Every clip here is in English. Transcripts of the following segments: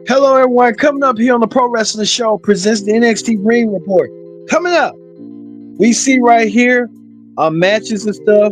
Hello, everyone. Coming up here on the Pro Wrestling Show presents the NXT Ring Report. Coming up, we see right here matches and stuff.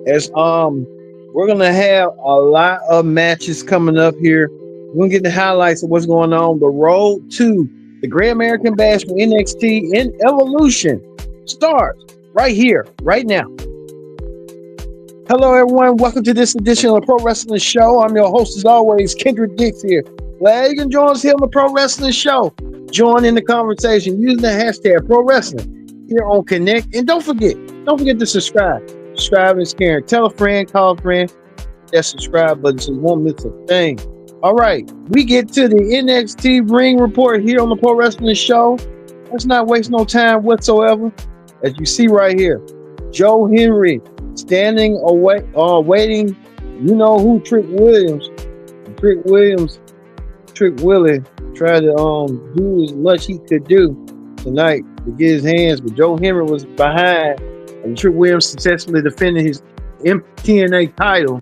As we're gonna have a lot of matches coming up here. We're gonna get the highlights of what's going on. The road to the Great American Bash for NXT in Evolution starts right here, right now. Hello, everyone. Welcome to this edition of the Pro Wrestling Show. I'm your host, as always, Kendrick Dix here. Glad you can join us here on the Pro Wrestling Show. Join in the conversation using the hashtag Pro Wrestling here on Connect. And don't forget to subscribe. Subscribe is caring. Tell a friend, call a friend. That subscribe button so you won't miss a thing. All right, we get to the NXT Ring Report here on the Pro Wrestling Show. Let's not waste no time whatsoever. As you see right here, Joe Hendry standing away, waiting. You know who? Trick Williams. Trick Willie tried to do as much he could do tonight to get his hands, but Joe Hendry was behind, and Trick Williams successfully defended his TNA title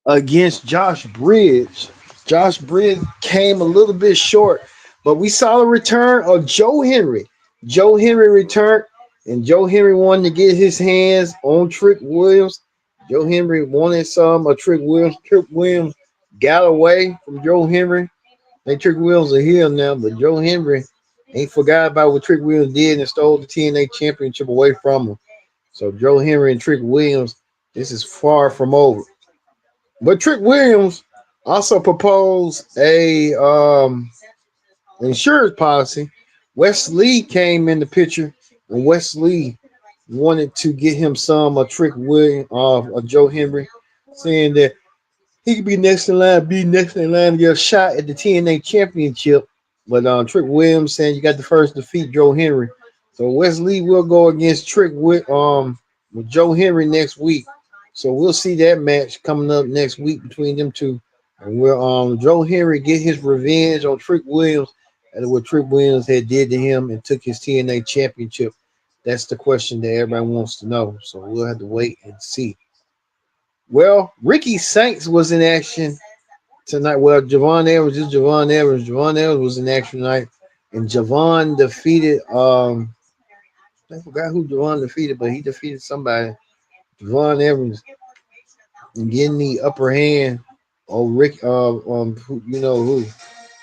against Josh Bridges. Josh Bridges came a little bit short, but we saw the return of Joe Hendry. Joe Hendry returned, and Joe Hendry wanted to get his hands on Trick Williams. Joe Hendry wanted some of Trick Williams. Trick Williams got away from Joe Hendry. They Trick Williams are here now, but Joe Hendry ain't forgot about what Trick Williams did and stole the TNA championship away from him. So Joe Hendry and Trick Williams, this is far from over. But Trick Williams also proposed a insurance policy. Wes Lee came in the picture, and Wes Lee wanted to get him some of Trick Williams of Joe Hendry, saying that he could be next in line to get a shot at the TNA championship. But Trick Williams saying you got to first defeat Joe Hendry. So Wes Lee will go against Trick with Joe Hendry next week. So we'll see that match coming up next week between them two. And will Joe Hendry get his revenge on Trick Williams and what Trick Williams had did to him and took his TNA championship? That's the question that everybody wants to know. So we'll have to wait and see. Well, Ricky Saints was in action tonight. Well, Javon Evans was in action tonight, and Javon defeated I forgot who Javon defeated, but he defeated somebody. Javon Evans getting the upper hand on Rick you know who.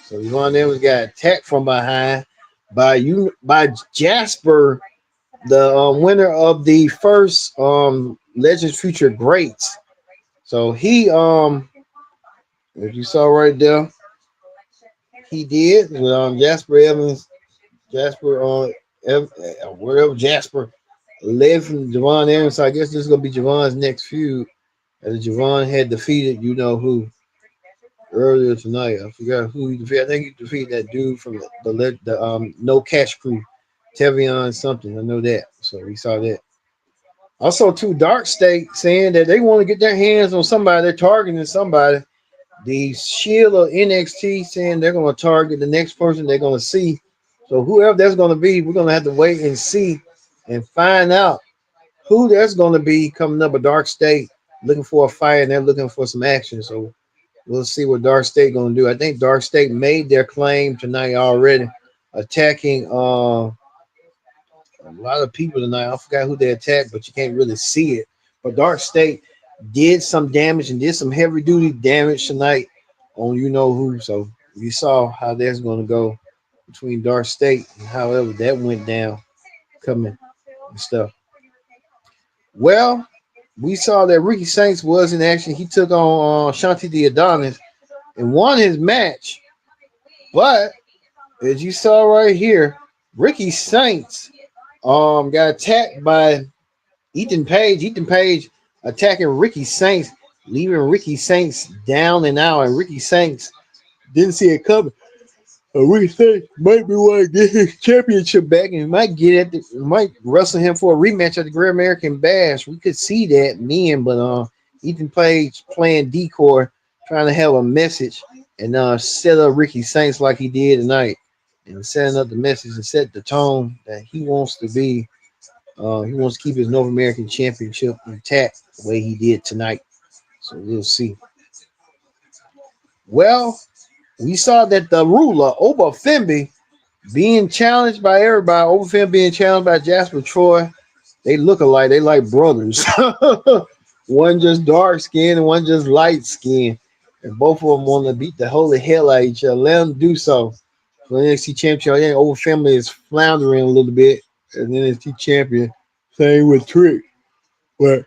So Javon Evans got attacked from behind by Jasper, the winner of the first Legends Future Greats. So he if you saw right there, he did with Jasper Evans, whatever Jasper led from Javon Evans. So I guess this is gonna be Javon's next feud. As Javon had defeated, you know who, earlier tonight. I forgot who he defeated. I think he defeated that dude from the No Cash Crew, Tevion something. I know that. So we saw that. Also, too, Dark State saying that they want to get their hands on somebody. They're targeting somebody. The Shield of NXT saying they're going to target the next person they're going to see. So whoever that's going to be, we're going to have to wait and see and find out who that's going to be coming up. A Dark State looking for a fight, and they're looking for some action. So we'll see what Dark State going to do. I think Dark State made their claim tonight already, attacking a lot of people tonight. I forgot who they attacked, but you can't really see it. But Dark State did some damage and did some heavy duty damage tonight on you know who. So you saw how that's going to go between Dark State and however that went down, coming and stuff. Well, we saw that Ricky Saints was in action. He took on Shanti the Adonis and won his match. But as you saw right here, Ricky Saints got attacked by Ethan Page. Ethan Page attacking Ricky Saints, leaving Ricky Saints down and out. And Ricky Saints didn't see it coming. Ricky Saints might be want to get his championship back and might wrestle him for a rematch at the Great American Bash. We could see that then, but Ethan Page playing decoy, trying to have a message and set up Ricky Saints like he did tonight, and setting up the message and set the tone that he wants to be. He wants to keep his North American Championship intact the way he did tonight. So we'll see. Well, we saw that the ruler, Oba Femby, being challenged by everybody, Oba Femby being challenged by Jasper Troy. They look alike. They like brothers. One just dark skin and one just light skin. And both of them want to beat the holy hell out of each other. Let them do so. For the NXT championship, I think Oba Femby is floundering a little bit as an NXT champion. Same with Trick. But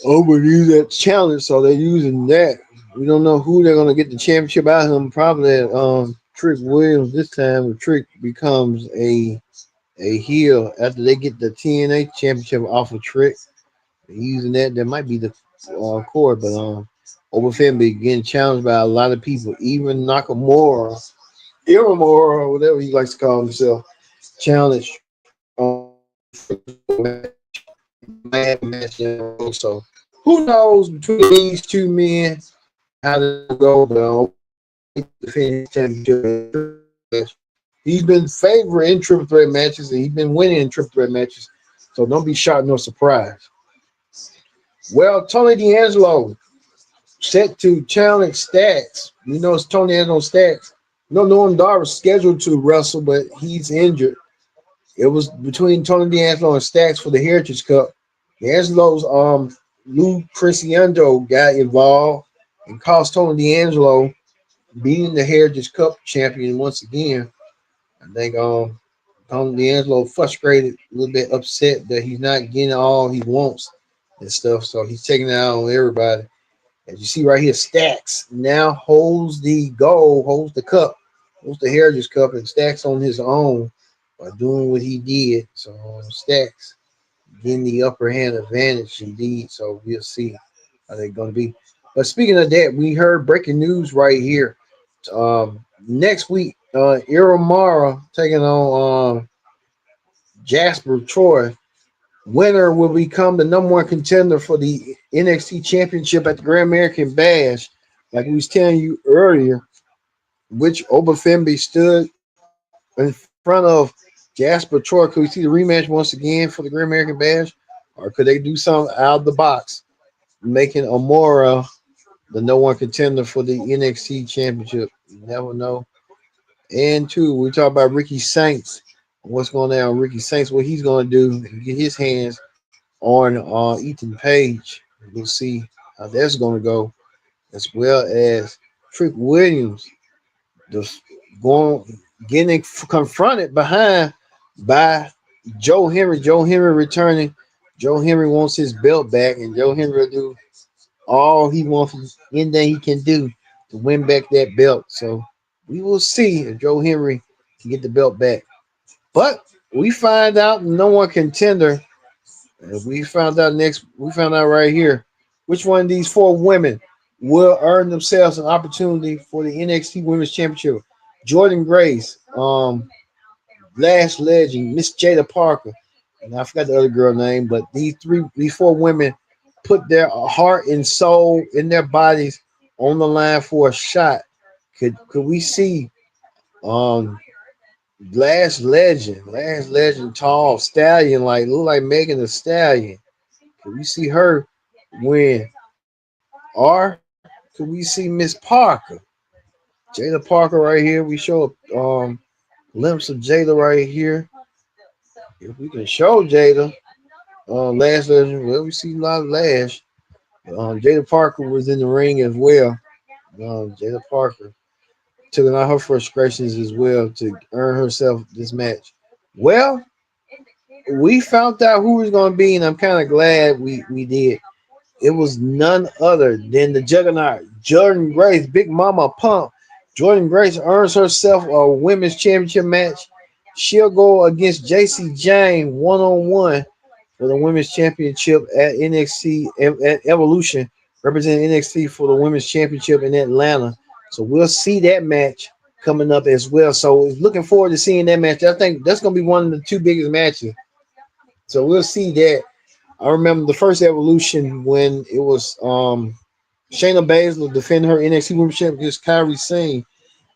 Oba used that challenge, so they're using that. We don't know who they're gonna get the championship out of him. Probably Trick Williams this time. If Trick becomes a heel after they get the TNA championship off of Trick, using that might be the core. But Oba Femby getting challenged by a lot of people, even Nakamura, Iramura, or whatever he likes to call himself, challenged. So who knows between these two men how to go? But defending championship. He's been favored in triple threat matches, and he's been winning in triple threat matches. So don't be shocked nor surprised. Well, Tony D'Angelo set to challenge Stacks. You know it's Tony D'Angelo Stacks. You know Norm Dar was scheduled to wrestle, but he's injured. It was between Tony D'Angelo and Stacks for the Heritage Cup. D'Angelo's Lou Crescendo got involved and cost Tony D'Angelo beating the Heritage Cup champion once again. I think Tony D'Angelo frustrated, a little bit upset that he's not getting all he wants and stuff. So he's taking it out on everybody. As you see right here, Stacks now holds the gold, holds the cup, holds the Heritage Cup, and Stacks on his own by doing what he did. So Stacks getting the upper hand advantage indeed. So we'll see how they're going to be. But speaking of that, we heard breaking news right here. Next week, Iramara taking on Jasper Troy. Winner will become the number one contender for the NXT Championship at the Grand American Bash. Like we was telling you earlier, which Oba Femby stood in front of Jasper Troy. Could we see the rematch once again for the Grand American Bash? Or could they do something out of the box, making Amora the no one contender for the NXT Championship? You never know. And two, we talk about Ricky Saints. What's going on with Ricky Saints? What he's going to do, get his hands on Ethan Page. We'll see how that's going to go, as well as Trick Williams just getting confronted behind by Joe Hendry. Joe Hendry returning. Joe Hendry wants his belt back, and Joe Hendry will do all he wants, anything he can do to win back that belt. So we will see if Joe Hendry can get the belt back. But we find out no one contender. We found out right here which one of these four women will earn themselves an opportunity for the NXT Women's Championship. Jordynne Grace, Lash Legend, Miss Jada Parker, and I forgot the other girl name, but these four women put their heart and soul in their bodies on the line for a shot. Could we see Last Legend, tall stallion, look like Megan Thee Stallion? Could we see her win? Or could we see Miss Parker? Jada Parker right here. We show a glimpse of Jada right here. If we can show Jada, Lash Legend, well, we see a lot of Lash. Jada Parker was in the ring as well. Jada Parker took out her frustrations as well to earn herself this match. Well, we found out who was going to be, and I'm kind of glad we did. It was none other than the juggernaut, Jordynne Grace, Big Mama Pump. Jordynne Grace earns herself a women's championship match. She'll go against JC Jane one-on-one for the women's championship at NXT at Evolution, representing NXT for the women's championship in Atlanta. So we'll see that match coming up as well. So looking forward to seeing that match. I think that's going to be one of the two biggest matches. So we'll see that. I remember the first Evolution when it was Shayna Baszler defending her NXT Women's Championship against Kairi Sane.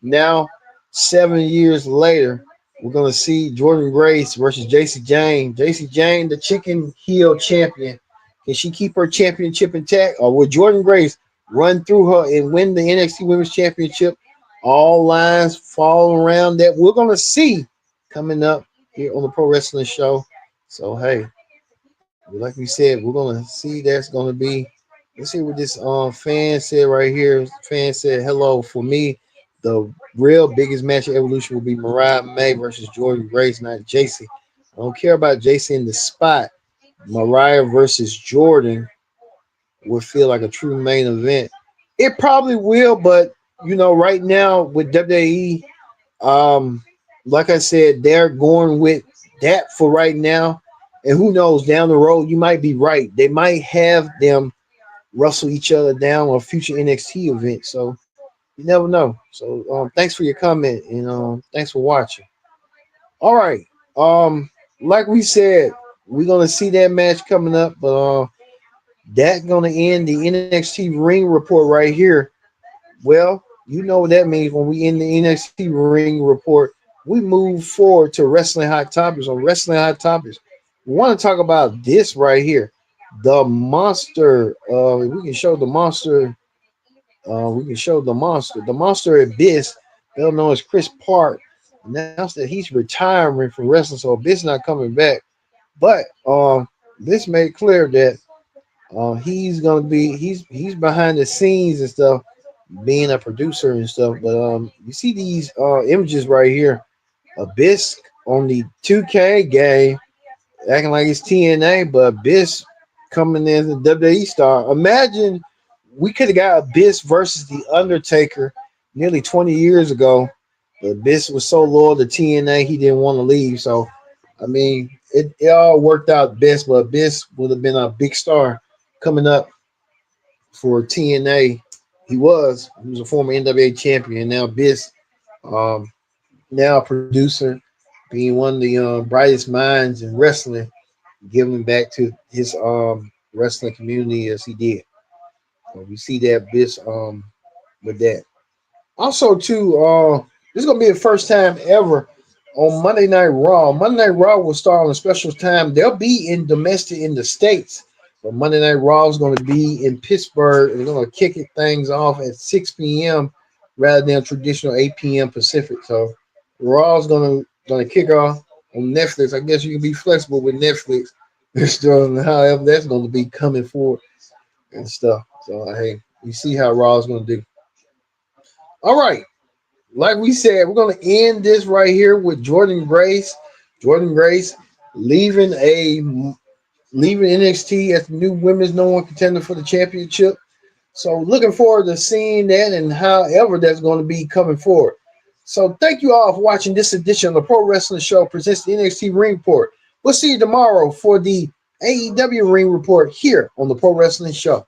Now, 7 years later, we're going to see Jordynne Grace versus JC Jane. JC Jane, the chicken heel champion. Can she keep her championship intact? Or will Jordynne Grace run through her and win the NXT Women's Championship. All lines fall around that we're gonna see coming up here on the Pro Wrestling Show. So hey, like we said, we're gonna see that's gonna be. Let's see what this fan said right here. Fan said, "Hello, for me, the real biggest match of Evolution will be Mariah May versus Jordynne Grace, not JC. I don't care about JC in the spot. Mariah versus Jordynne would feel like a true main event. It probably will, but you know, right now with WWE, um, like I said, they're going with that for right now. And who knows, down the road, you might be right. They might have them wrestle each other down on a future NXT event. So you never know. So thanks for your comment and thanks for watching. All right. Like we said, we're gonna see that match coming up, but that's gonna end the NXT ring report right here. Well, you know what that means when we end the NXT ring report. We move forward to Wrestling Hot Topics. On Wrestling Hot Topics, we want to talk about this right here. The monster. We can show the monster. We can show the monster. The monster Abyss, better known as Chris Park, announced that he's retiring from wrestling. So Abyss not coming back. But this made clear that he's gonna be he's behind the scenes and stuff, being a producer and stuff. But you see these images right here. Abyss on the 2K game, acting like it's TNA, but Abyss coming in as a WWE star. Imagine we could have got Abyss versus The Undertaker nearly 20 years ago. But Abyss was so loyal to TNA, he didn't want to leave. So, I mean, it all worked out best, but Abyss would have been a big star coming up for TNA. He was a former NWA champion. Now Abyss, now a producer, being one of the brightest minds in wrestling, giving back to his wrestling community as he did. So we see that Abyss with that. Also, too, this is gonna be the first time ever on Monday Night Raw. Monday Night Raw will start on a special time. They'll be in domestic in the States, but Monday Night Raw is going to be in Pittsburgh, and they're going to kick it things off at 6 p.m. rather than traditional 8 p.m. Pacific. So Raw is gonna kick off on Netflix. I guess you can be flexible with Netflix. However, that's going to be coming forward and stuff. So hey, you see how Raw is going to do. All right. Like we said, we're going to end this right here with Jordynne Grace. Jordynne Grace leaving NXT as the new women's number one contender for the championship. So looking forward to seeing that and however that's going to be coming forward. So thank you all for watching this edition of the Pro Wrestling Show presents the NXT Ring Report. We'll see you tomorrow for the AEW Ring Report here on the Pro Wrestling Show.